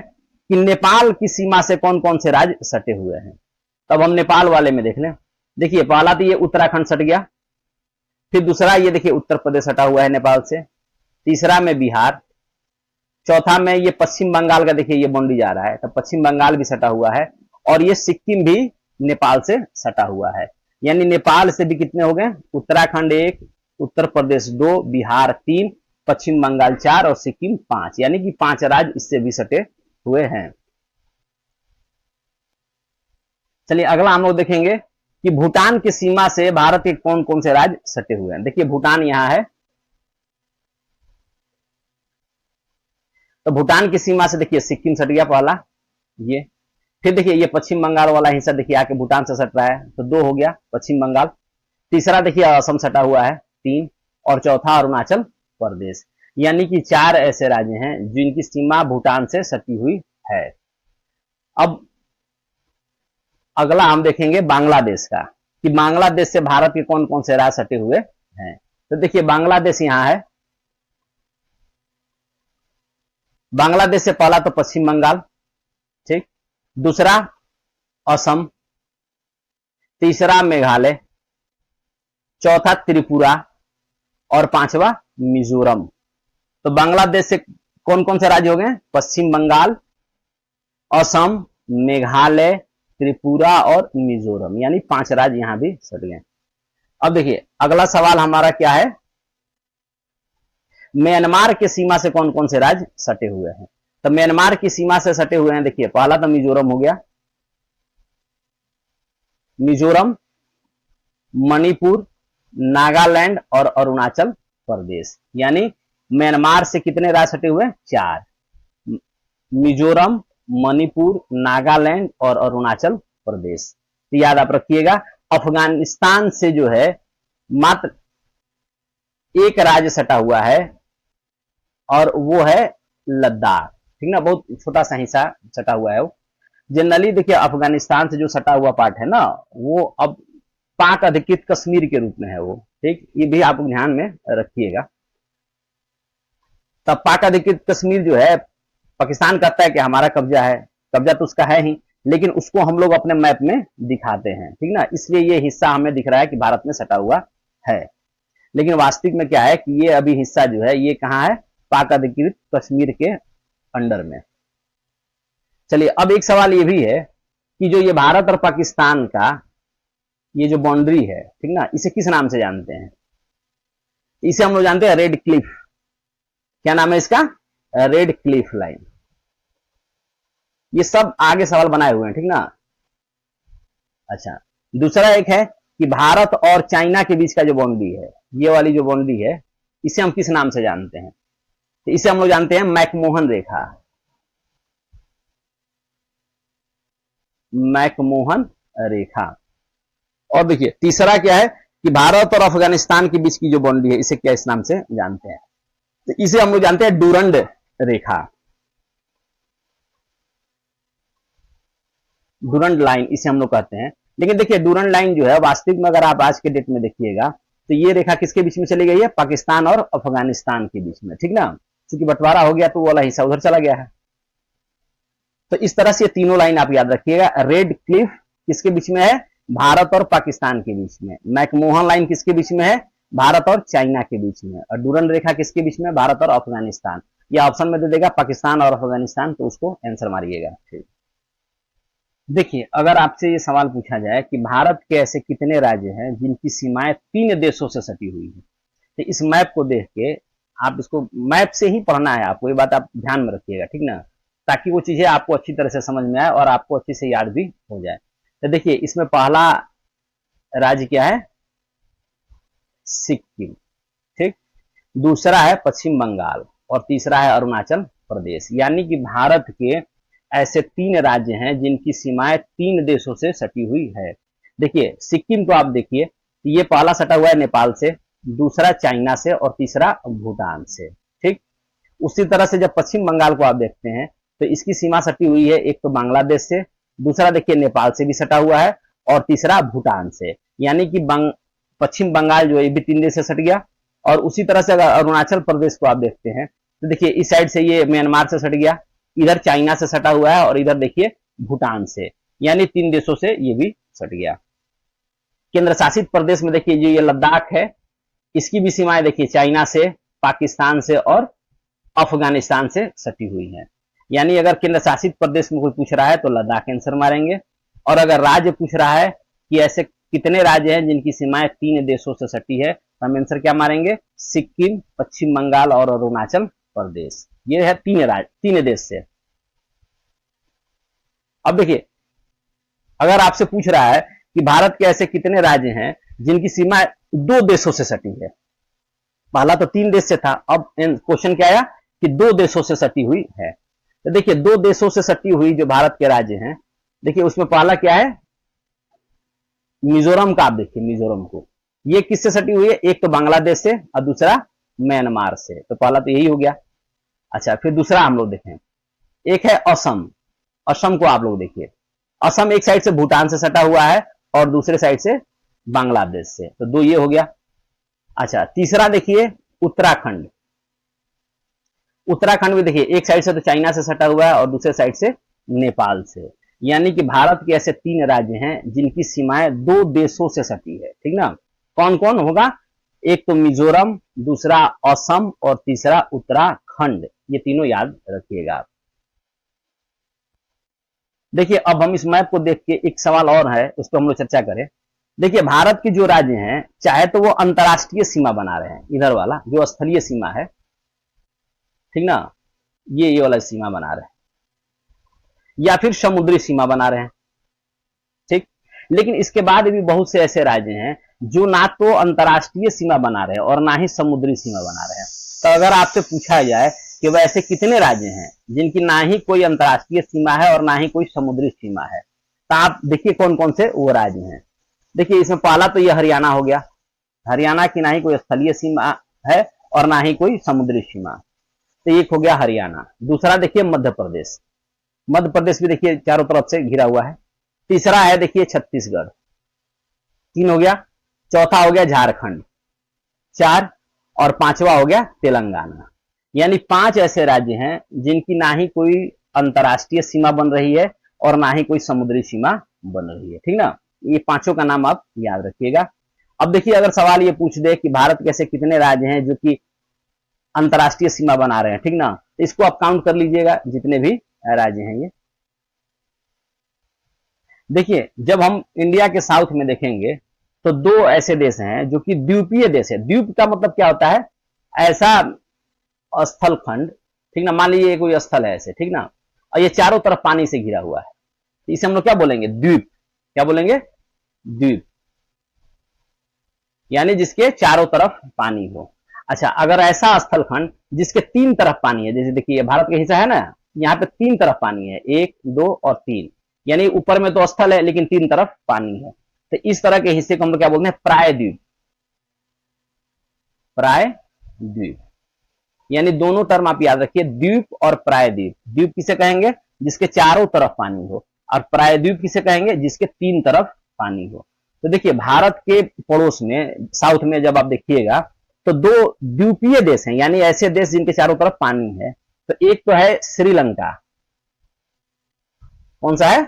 कि नेपाल की सीमा से कौन कौन से राज्य सटे हुए हैं। तब हम नेपाल वाले में देख लें। देखिए, पहला तो ये उत्तराखंड सट गया, फिर दूसरा ये देखिए उत्तर प्रदेश सटा हुआ है नेपाल से, तीसरा में बिहार, चौथा में ये पश्चिम बंगाल का देखिए ये बाउंड्री जा रहा है, तो पश्चिम बंगाल भी सटा हुआ है, और ये सिक्किम भी नेपाल से सटा हुआ है। यानी नेपाल से भी कितने हो गए? उत्तराखंड 1, उत्तर प्रदेश 2, बिहार 3 पश्चिम बंगाल 4 और सिक्किम 5, यानी कि 5 राज्य इससे भी सटे हुए हैं। चलिए अगला हम लोग देखेंगे कि भूटान की सीमा से भारत के कौन कौन से राज्य सटे हुए हैं। देखिए भूटान यहां है, तो भूटान की सीमा से देखिए सिक्किम सट गया पहला, ये फिर देखिए ये पश्चिम बंगाल वाला हिस्सा देखिए आके भूटान से सट रहा है, तो 2 हो गया पश्चिम बंगाल। तीसरा देखिए असम सटा हुआ है 3, और चौथा अरुणाचल प्रदेश, यानी कि 4 ऐसे राज्य हैं जिनकी सीमा भूटान से सटी हुई है। अब अगला हम देखेंगे बांग्लादेश का, कि बांग्लादेश से भारत के कौन कौन से राज्य सटे हुए हैं। तो देखिए बांग्लादेश यहां है, बांग्लादेश से पहला तो पश्चिम बंगाल, ठीक, दूसरा असम, तीसरा मेघालय, चौथा त्रिपुरा और 5वां मिजोरम। तो बांग्लादेश से कौन कौन से राज्य हो गए? पश्चिम बंगाल, असम, मेघालय, त्रिपुरा और मिजोरम, यानी 5 राज्य यहां भी सट गए। अब देखिए अगला सवाल हमारा क्या है, म्यांमार की सीमा से कौन कौन से राज्य सटे हुए हैं। तो म्यांमार की सीमा से सटे हुए हैं, देखिए पहला तो मिजोरम हो गया, मिजोरम, मणिपुर, नागालैंड और अरुणाचल प्रदेश, यानी म्यांमार से कितने राज्य सटे हुए? 4, मिजोरम, मणिपुर, नागालैंड और अरुणाचल प्रदेश। तो याद आप रखिएगा, अफगानिस्तान से जो है मात्र एक राज्य सटा हुआ है और वो है लद्दाख, ठीक ना, बहुत छोटा सा हिस्सा सटा हुआ है वो। जनरली देखिए अफगानिस्तान से जो सटा हुआ पार्ट है ना, वो अब पाक अधिकृत कश्मीर के रूप में है वो, ठीक, ये भी आप ध्यान में रखिएगा। तब पाक अधिकृत कश्मीर जो है पाकिस्तान कहता है कि हमारा कब्जा है, कब्जा तो उसका है ही, लेकिन उसको हम लोग अपने मैप में दिखाते हैं, ठीक ना, इसलिए ये हिस्सा हमें दिख रहा है कि भारत में सटा हुआ है, लेकिन वास्तविक में क्या है कि ये अभी हिस्सा जो है ये कहां है? पाक अधिकृत कश्मीर के अंडर में। चलिए अब एक सवाल ये भी है कि जो ये भारत और पाकिस्तान का ये जो बाउंड्री है, ठीक ना, इसे किस नाम से जानते हैं? इसे हम लोग जानते हैं रेड क्लिफ। क्या नाम है इसका? Red Cliff line. ये सब आगे सवाल बनाए हुए हैं, ठीक ना। अच्छा, दूसरा एक है कि भारत और चाइना के बीच का जो बाउंड्री है, ये वाली जो बाउंड्री है, इसे हम किस नाम से जानते हैं? तो इसे हम लोग जानते हैं मैकमोहन रेखा, मैकमोहन रेखा। और देखिए तीसरा क्या है कि भारत और अफगानिस्तान के बीच की जो बाउंड्री है, इसे क्या इस नाम से जानते हैं? तो इसे हम लोग जानते हैं डूरंड रेखा, डूरंड लाइन इसे हम लोग कहते हैं। लेकिन देखिए डूरंड लाइन जो है वास्तविक में अगर आप आज के डेट में देखिएगा तो ये रेखा किसके बीच में चली गई है? पाकिस्तान और अफगानिस्तान के बीच में, ठीक ना, क्योंकि बंटवारा हो गया तो वो वाला हिस्सा उधर चला गया है। तो इस तरह से ये तीनों लाइन आप याद रखिएगा। रेड क्लिफ किसके बीच में है? भारत और पाकिस्तान के बीच में। मैकमोहन लाइन किसके बीच में है? भारत और चाइना के बीच में। और डूरंड रेखा किसके बीच में? भारत और अफगानिस्तान। या ऑप्शन में दे देगा पाकिस्तान और अफगानिस्तान, तो उसको आंसर मारिएगा। ठीक, देखिए अगर आपसे ये सवाल पूछा जाए कि भारत के ऐसे कितने राज्य हैं जिनकी सीमाएं 3 देशों से सटी हुई है, तो इस मैप को देख के आप इसको मैप से ही पढ़ना है आपको, ये बात आप ध्यान में रखिएगा, ठीक ना, ताकि वो चीजें आपको अच्छी तरह से समझ में आए और आपको अच्छे से याद भी हो जाए। तो देखिए इसमें पहला राज्य क्या है? सिक्किम, ठीक, दूसरा है पश्चिम बंगाल और तीसरा है अरुणाचल प्रदेश। यानी कि भारत के ऐसे 3 राज्य हैं जिनकी सीमाएं 3 देशों से सटी हुई है। देखिए सिक्किम को आप देखिए, ये पहला सटा हुआ है नेपाल से, दूसरा चाइना से और तीसरा भूटान से, ठीक। उसी तरह से जब पश्चिम बंगाल को आप देखते हैं तो इसकी सीमा सटी हुई है, एक तो बांग्लादेश से, दूसरा देखिए नेपाल से भी सटा हुआ है और तीसरा भूटान से। यानी कि पश्चिम बंगाल जो है ये भी 3 देश से सट गया। और उसी तरह से अगर अरुणाचल प्रदेश को आप देखते हैं तो देखिए इस साइड से ये म्यांमार से सट गया, इधर चाइना से सटा हुआ है और इधर देखिए भूटान से, यानी 3 देशों से ये भी सट गया। केंद्र शासित प्रदेश में देखिए जो ये लद्दाख है, इसकी भी सीमाएं देखिए चाइना से, पाकिस्तान से और अफगानिस्तान से सटी हुई है। यानी अगर केंद्र शासित प्रदेश में कोई पूछ रहा है तो लद्दाख आंसर मारेंगे, और अगर राज्य पूछ रहा है कि ऐसे कितने राज्य हैं जिनकी सीमाएं 3 देशों से सटी है, तो हम आंसर क्या मारेंगे, सिक्किम, पश्चिम बंगाल और अरुणाचल प्रदेश। ये है तीन देश से। अब देखिए, अगर आपसे पूछ रहा है कि भारत के ऐसे कितने राज्य हैं जिनकी सीमा 2 देशों से सटी है। पहला तो 3 देश से था, अब क्वेश्चन क्या आया कि 2 देशों से सटी हुई है। तो देखिए 2 देशों से सटी हुई जो भारत के राज्य हैं, देखिए उसमें पहला क्या है, मिजोरम का। आप देखिए मिजोरम को, ये किससे सटी हुई है, एक तो बांग्लादेश से और दूसरा म्यांमार से। तो पहला तो यही हो गया। अच्छा, फिर दूसरा हम लोग देखें, एक है असम। असम को आप लोग देखिए, असम एक साइड से भूटान से सटा हुआ है और दूसरे साइड से बांग्लादेश से। तो 2 ये हो गया। अच्छा, तीसरा देखिए उत्तराखंड। उत्तराखंड भी देखिए एक साइड से तो चाइना से सटा हुआ है और दूसरे साइड से नेपाल से। यानी कि भारत के ऐसे 3 राज्य हैं जिनकी सीमाएं 2 देशों से सटी है। ठीक ना, कौन कौन होगा, एक तो मिजोरम, दूसरा असम और तीसरा उत्तराखंड। ये तीनों याद रखिएगा आप। देखिए अब हम इस मैप को देख के एक सवाल और है, उस पर हम लोग चर्चा करें। देखिए भारत की जो राज्य हैं, चाहे तो वो अंतर्राष्ट्रीय सीमा बना रहे हैं, इधर वाला जो स्थलीय सीमा है, ठीक ना, ये वाला सीमा बना रहे हैं, या फिर समुद्री सीमा बना रहे हैं। ठीक, लेकिन इसके बाद भी बहुत से ऐसे राज्य हैं जो ना तो अंतर्राष्ट्रीय सीमा बना रहे हैं और ना ही समुद्री सीमा बना रहे हैं। तो अगर आपसे पूछा जाए कि वह ऐसे कितने राज्य हैं जिनकी ना ही कोई अंतर्राष्ट्रीय सीमा है और ना ही कोई समुद्री सीमा है, तो आप देखिए कौन कौन से वो राज्य हैं। देखिए इसमें पहला तो यह हरियाणा हो गया। हरियाणा की ना ही कोई स्थलीय सीमा है और ना ही कोई समुद्री सीमा। तो एक हो गया हरियाणा। दूसरा देखिए मध्य प्रदेश। मध्य प्रदेश भी देखिए चारों तरफ से घिरा हुआ है। तीसरा है देखिए छत्तीसगढ़। 3 हो गया। चौथा हो गया झारखंड, 4, और 5वां हो गया तेलंगाना। यानी 5 ऐसे राज्य हैं जिनकी ना ही कोई अंतर्राष्ट्रीय सीमा बन रही है और ना ही कोई समुद्री सीमा बन रही है। ठीक ना, ये 5 का नाम आप याद रखिएगा। अब देखिए अगर सवाल ये पूछ दे कि भारत के ऐसे कितने राज्य हैं जो कि अंतर्राष्ट्रीय सीमा बना रहे हैं, ठीक ना, इसको आप काउंट कर लीजिएगा जितने भी राज्य हैं ये। देखिए जब हम इंडिया के साउथ में देखेंगे तो 2 ऐसे देश हैं जो कि द्वीपीय देश है। द्वीप का मतलब क्या होता है, ऐसा स्थल खंड, ठीक ना, मान लीजिए कोई स्थल है ऐसे, ठीक ना, और ये चारों तरफ पानी से घिरा हुआ है, तो इसे हम लोग क्या बोलेंगे, द्वीप। क्या बोलेंगे, द्वीप, यानी जिसके चारों तरफ पानी हो। अच्छा, अगर ऐसा स्थल खंड जिसके 3 तरफ पानी है, जैसे देखिए भारत का हिस्सा है ना, यहाँ पे 3 तरफ पानी है, 1, 2 और 3, यानी ऊपर में तो स्थल है लेकिन 3 तरफ पानी है, तो इस तरह के हिस्से को हम लोग क्या बोलते हैं, प्रायद्वीप। प्रायद्वीप, यानी दोनों टर्म आप याद रखिए, द्वीप और प्रायद्वीप। द्वीप किसे कहेंगे, जिसके चारों तरफ पानी हो, और प्रायद्वीप किसे कहेंगे, जिसके 3 तरफ पानी हो। तो देखिए भारत के पड़ोस में साउथ में जब आप देखिएगा तो 2 द्वीपीय देश हैं, यानी ऐसे देश जिनके चारों तरफ पानी है। तो एक तो है श्रीलंका। कौन सा है,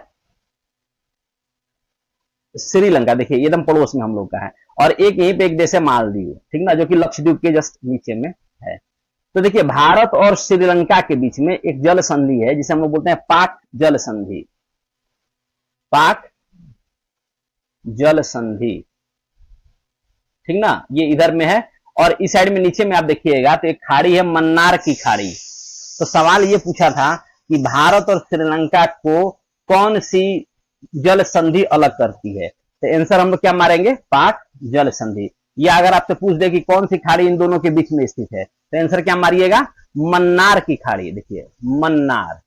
श्रीलंका, देखिए एकदम पड़ोस में हम लोग का है। और एक यहीं पे एक देश है मालदीव, ठीक ना, जो कि लक्षद्वीप के जस्ट नीचे में है। तो देखिए भारत और श्रीलंका के बीच में एक जल संधि है जिसे हम लोग बोलते हैं पाक जल संधि। पाक जल संधि, ठीक ना, ये इधर में है। और इस साइड में नीचे में आप देखिएगा तो एक खाड़ी है, मन्नार की खाड़ी। तो सवाल ये पूछा था कि भारत और श्रीलंका को कौन सी जल संधि अलग करती है, तो आंसर हम लोग क्या मारेंगे, पाक जल संधि। या अगर आपसे पूछ दे कि कौन सी खाड़ी इन दोनों के बीच में स्थित है, तो आंसर क्या मारिएगा, मन्नार की खाड़ी। देखिए मन्नार,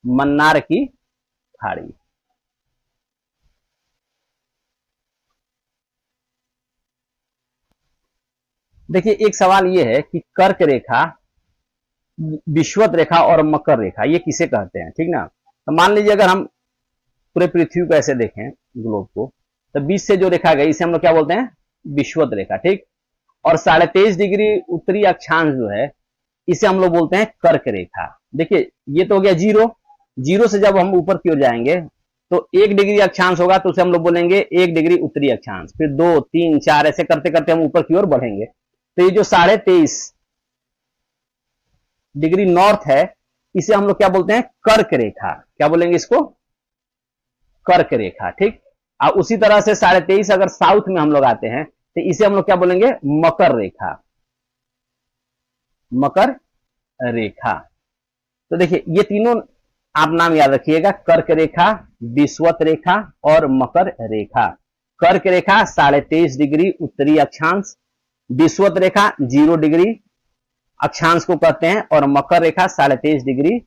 मन्नार की खाड़ी। देखिए एक सवाल ये है कि कर्क रेखा, विषुवत रेखा और मकर रेखा ये किसे कहते हैं, ठीक ना। तो मान लीजिए अगर हम पूरे पृथ्वी को ऐसे देखें, ग्लोब को, तो बीच से जो रेखा गई इसे हम लोग क्या बोलते हैं, विषुवत रेखा, ठीक। और 23.5 डिग्री उत्तरी अक्षांश जो है इसे हम लोग बोलते हैं कर्क रेखा। देखिए ये तो हो गया जीरो। जीरो से जब हम ऊपर की ओर जाएंगे तो 1 डिग्री अक्षांश होगा तो उसे हम लोग बोलेंगे 1 डिग्री उत्तरी अक्षांश, फिर 2, 3, 4 ऐसे करते करते हम ऊपर की ओर बढ़ेंगे। तो ये जो 23.5 डिग्री नॉर्थ है इसे हम लोग क्या बोलते हैं, कर्क रेखा। क्या बोलेंगे इसको, कर्क रेखा, ठीक। और उसी तरह से 23.5 अगर साउथ में हम लोग आते हैं तो इसे हम लोग क्या बोलेंगे, मकर रेखा, मकर रेखा। तो देखिए ये तीनों आप नाम याद रखिएगा, कर्क रेखा, विषुवत रेखा और मकर रेखा। कर्क रेखा 23.5 डिग्री उत्तरी अक्षांश, विषुवत रेखा 0 डिग्री अक्षांश को कहते हैं, और मकर रेखा 23.5 डिग्री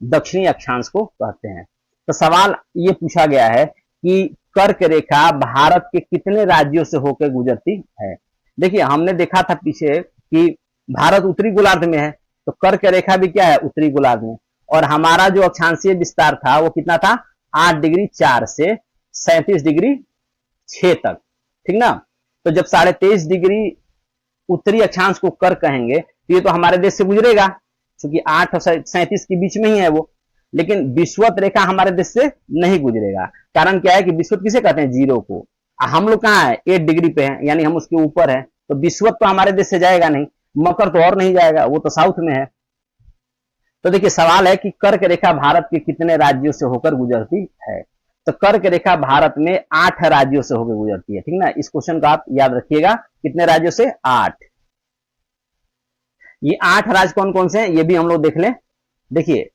दक्षिणी अक्षांश को कहते हैं। तो सवाल ये पूछा गया है कि कर्क रेखा भारत के कितने राज्यों से होकर गुजरती है। देखिए हमने देखा था पीछे कि भारत उत्तरी गोलार्ध में है, तो कर्क रेखा भी क्या है, उत्तरी गोलार्ध में, और हमारा जो अक्षांशीय विस्तार था वो कितना था, 8 डिग्री 4 से 37 डिग्री 6 तक, ठीक ना। तो जब 23.5 डिग्री उत्तरी अक्षांश को कर्क कहेंगे तो ये तो हमारे देश से गुजरेगा, क्योंकि 8 और 37 के बीच में ही है वो। लेकिन विषुवत रेखा हमारे देश से नहीं गुजरेगा। कारण क्या है कि विषुवत किसे कहते हैं, 0 को। हम लोग कहाँ है, 8 डिग्री पे है, यानी हम उसके ऊपर है, तो विषुवत तो हमारे देश से जाएगा नहीं, मकर तो और नहीं जाएगा, वो तो साउथ में है। तो देखिए सवाल है कि कर्क रेखा भारत के कितने राज्यों से होकर गुजरती है। तो कर्क रेखा भारत में 8 राज्यों से होकर गुजरती है, ठीक ना। इस क्वेश्चन को आप याद रखिएगा, कितने राज्यों से, 8। ये 8 राज्य कौन कौन से हैं ये भी हम लोग देख लें। देखिए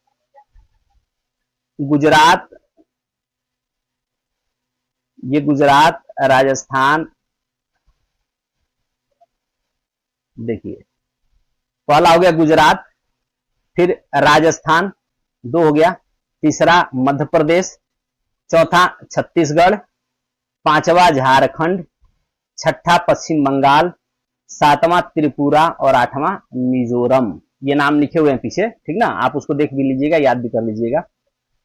गुजरात, ये गुजरात, राजस्थान, देखिए पहला हो गया गुजरात, फिर राजस्थान 2 हो गया, तीसरा मध्य प्रदेश, चौथा छत्तीसगढ़, पांचवा झारखंड, छठा पश्चिम बंगाल, सातवां त्रिपुरा और आठवां मिजोरम। ये नाम लिखे हुए हैं पीछे, ठीक ना, आप उसको देख भी लीजिएगा, याद भी कर लीजिएगा।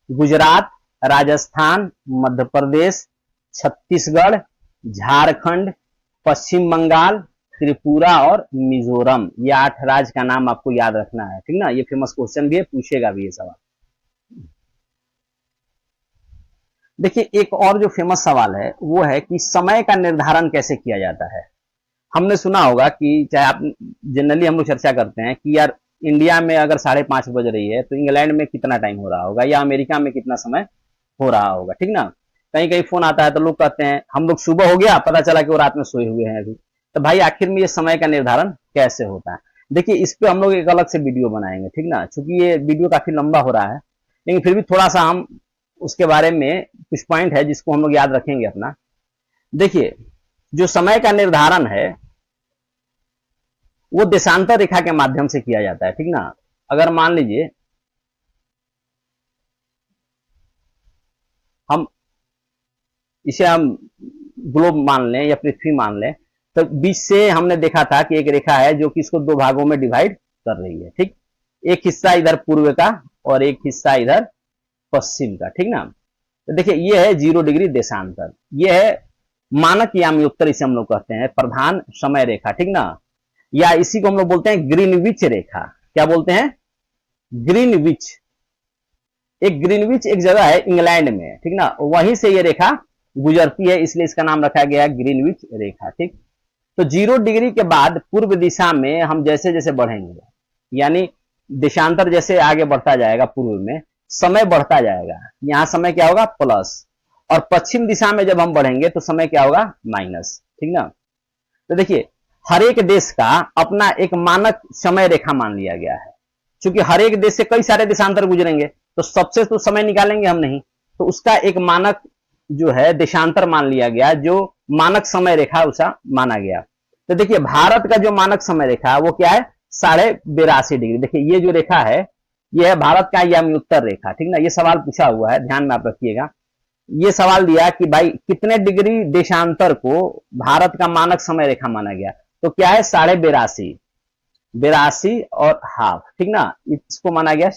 गुजरात, राजस्थान, मध्य प्रदेश, छत्तीसगढ़, झारखंड, पश्चिम बंगाल, त्रिपुरा और मिजोरम, ये 8 राज्य का नाम आपको याद रखना है, ठीक ना। ये फेमस क्वेश्चन भी है, पूछेगा भी ये सवाल। देखिए एक और जो फेमस सवाल है वो है कि समय का निर्धारण कैसे किया जाता है। हमने सुना होगा कि चाहे आप जनरली हम लोग चर्चा करते हैं कि यार इंडिया में अगर 5:30 बज रही है तो इंग्लैंड में कितना टाइम हो रहा होगा, या अमेरिका में कितना समय हो रहा होगा, ठीक ना। कहीं कहीं फोन आता है तो लोग कहते हैं हम लोग सुबह हो गया, पता चला कि वो रात में सोए हुए हैं अभी। तो भाई आखिर में ये समय का निर्धारण कैसे होता है। देखिए इस पे हम लोग एक अलग से वीडियो बनाएंगे, ठीक ना, क्योंकि ये वीडियो काफी लंबा हो रहा है, लेकिन फिर भी थोड़ा सा हम उसके बारे में कुछ पॉइंट है जिसको हम लोग याद रखेंगे अपना। देखिए जो समय का निर्धारण है वो देशांतर रेखा के माध्यम से किया जाता है, ठीक ना। अगर मान लीजिए हम इसे हम ग्लोब मान लें या पृथ्वी मान लें, तो बीच से हमने देखा था कि एक रेखा है जो कि इसको 2 भागों में डिवाइड कर रही है, ठीक। एक हिस्सा इधर पूर्व का और एक हिस्सा इधर पश्चिम का, ठीक ना। तो देखिए ये है 0 डिग्री देशांतर, ये है मानक याम्योत्तर, इसे हम लोग कहते हैं प्रधान समय रेखा, ठीक ना। या इसी को हम लोग बोलते हैं ग्रीनविच रेखा। क्या बोलते हैं, ग्रीनविच। एक ग्रीनविच एक जगह है इंग्लैंड में, ठीक ना, वहीं से ये रेखा गुजरती है, इसलिए इसका नाम रखा गया ग्रीनविच रेखा, ठीक। तो 0 डिग्री के बाद पूर्व दिशा में हम जैसे जैसे बढ़ेंगे, यानी देशांतर जैसे आगे बढ़ता जाएगा पूर्व में, समय बढ़ता जाएगा। यहां समय क्या होगा, प्लस, और पश्चिम दिशा में जब हम बढ़ेंगे तो समय क्या होगा, माइनस, ठीक ना। तो देखिए हर एक देश का अपना एक मानक समय रेखा मान लिया गया है, क्योंकि हर एक देश से कई सारे देशांतर गुजरेंगे, तो सबसे तो समय निकालेंगे हम नहीं, तो उसका एक मानक जो है देशांतर मान लिया गया, जो मानक समय रेखा उसा माना गया। तो देखिए भारत का जो मानक समय रेखा है वो क्या है, 82.5 डिग्री। देखिए ये जो रेखा है ये है भारत का याम्योत्तर रेखा, ठीक ना। ये सवाल पूछा हुआ है, ध्यान में आप रखिएगा। ये सवाल दिया कि भाई कितने डिग्री देशांतर को भारत का मानक समय रेखा माना गया, तो क्या है 82.5, 82 और हाफ, ठीक ना, इसको माना गया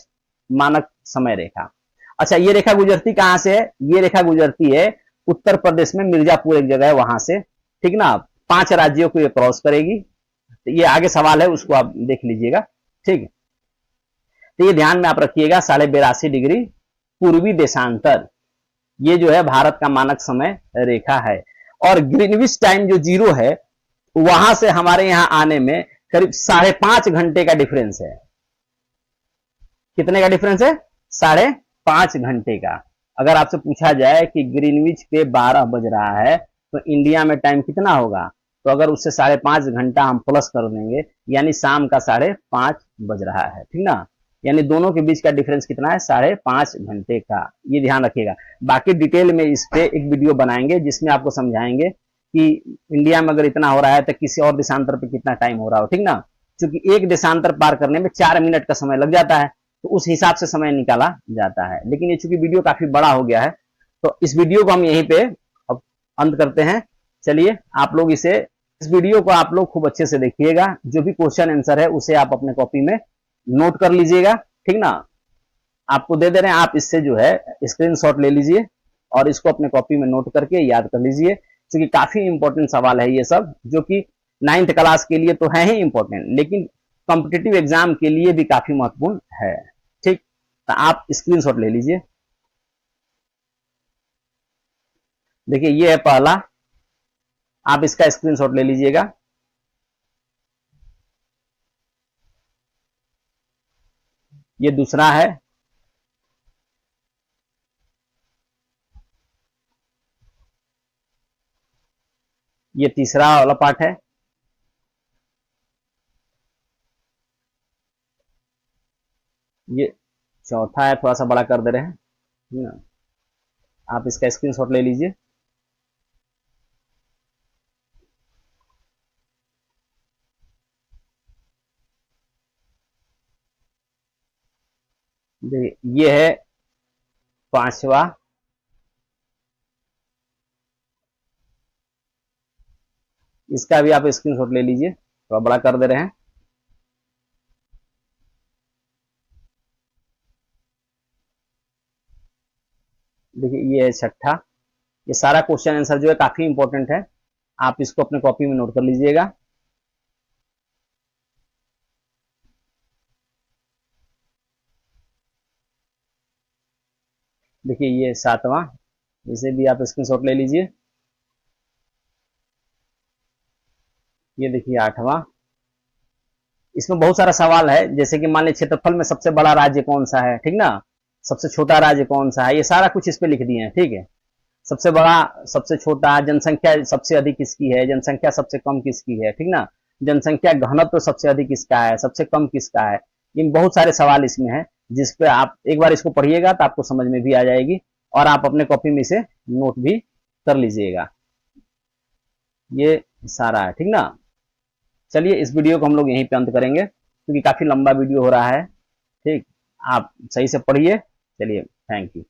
मानक समय रेखा। अच्छा ये रेखा गुजरती कहां से है, ये रेखा गुजरती है उत्तर प्रदेश में, मिर्जापुर एक जगह है वहां से, ठीक ना। 5 राज्यों को ये क्रॉस करेगी। तो ये आगे सवाल है उसको आप देख लीजिएगा, ठीक। तो ये ध्यान में आप रखिएगा 82.5 डिग्री पूर्वी देशांतर, ये जो है भारत का मानक समय रेखा है। और ग्रीनविच टाइम जो 0 है वहां से हमारे यहां आने में करीब 5.5 घंटे का डिफरेंस है। कितने का डिफरेंस है, 5.5 घंटे का। अगर आपसे पूछा जाए कि ग्रीनविच पे 12 बज रहा है तो इंडिया में टाइम कितना होगा, तो अगर उससे 5.5 घंटा हम प्लस कर देंगे, यानी शाम का 5:30 बज रहा है, ठीक ना। यानी दोनों के बीच का डिफरेंस कितना है, 5.5 घंटे का। ये ध्यान रखिएगा। बाकी डिटेल में इस पे एक वीडियो बनाएंगे जिसमें आपको समझाएंगे कि इंडिया में अगर इतना हो रहा है तो किसी और देशांतर पे कितना टाइम हो रहा हो, ठीक ना। क्योंकि एक देशांतर पार करने में 4 मिनट का समय लग जाता है, तो उस हिसाब से समय निकाला जाता है। लेकिन ये चूंकि वीडियो काफी बड़ा हो गया है, तो इस वीडियो को हम यहीं पे अब अंत करते हैं। चलिए, आप लोग इस वीडियो को आप लोग खूब अच्छे से देखिएगा। जो भी क्वेश्चन आंसर है उसे आप अपने कॉपी में नोट कर लीजिएगा, ठीक ना। आपको दे दे रहे हैं, आप इससे जो है स्क्रीनशॉट ले लीजिए और इसको अपने कॉपी में नोट करके याद कर लीजिए, क्योंकि काफी इंपॉर्टेंट सवाल है ये सब, जो कि 9th क्लास के लिए तो है ही इंपॉर्टेंट, लेकिन कॉम्पिटिटिव एग्जाम के लिए भी काफी महत्वपूर्ण है। ठीक, तो आप स्क्रीनशॉट ले लीजिए। देखिए, ये है पहला, आप इसका स्क्रीनशॉट ले लीजिएगा। ये दूसरा है, ये तीसरा वाला पार्ट है, ये चौथा है, थोड़ा सा बड़ा कर दे रहे हैं ना। आप इसका स्क्रीनशॉट ले लीजिए। देखिए, ये है पांचवा, इसका भी आप स्क्रीनशॉट ले लीजिए, थोड़ा बड़ा कर दे रहे हैं। देखिए, ये है छठा। ये सारा क्वेश्चन आंसर जो है काफी इंपॉर्टेंट है, आप इसको अपने कॉपी में नोट कर लीजिएगा। देखिए, ये सातवां, इसे भी आप स्क्रीनशॉट ले लीजिए। ये देखिए आठवां, इसमें बहुत सारा सवाल है, जैसे कि मान लीजिए क्षेत्रफल में सबसे बड़ा राज्य कौन सा है, ठीक ना। सबसे छोटा राज्य कौन सा है, ये सारा कुछ इस पे लिख दिए हैं, ठीक है। सबसे बड़ा, सबसे छोटा, जनसंख्या सबसे अधिक किसकी है, जनसंख्या सबसे कम किसकी है, ठीक ना। जनसंख्या घनत्व तो सबसे अधिक किसका है, सबसे कम किसका है। इन बहुत सारे सवाल इसमें है, जिसपे आप एक बार इसको पढ़िएगा तो आपको समझ में भी आ जाएगी, और आप अपने कॉपी में इसे नोट भी कर लीजिएगा। ये सारा है, ठीक ना। चलिए, इस वीडियो को हम लोग यहीं पे अंत करेंगे, क्योंकि काफी लंबा वीडियो हो रहा है। ठीक, आप सही से पढ़िए। चलिए, थैंक यू।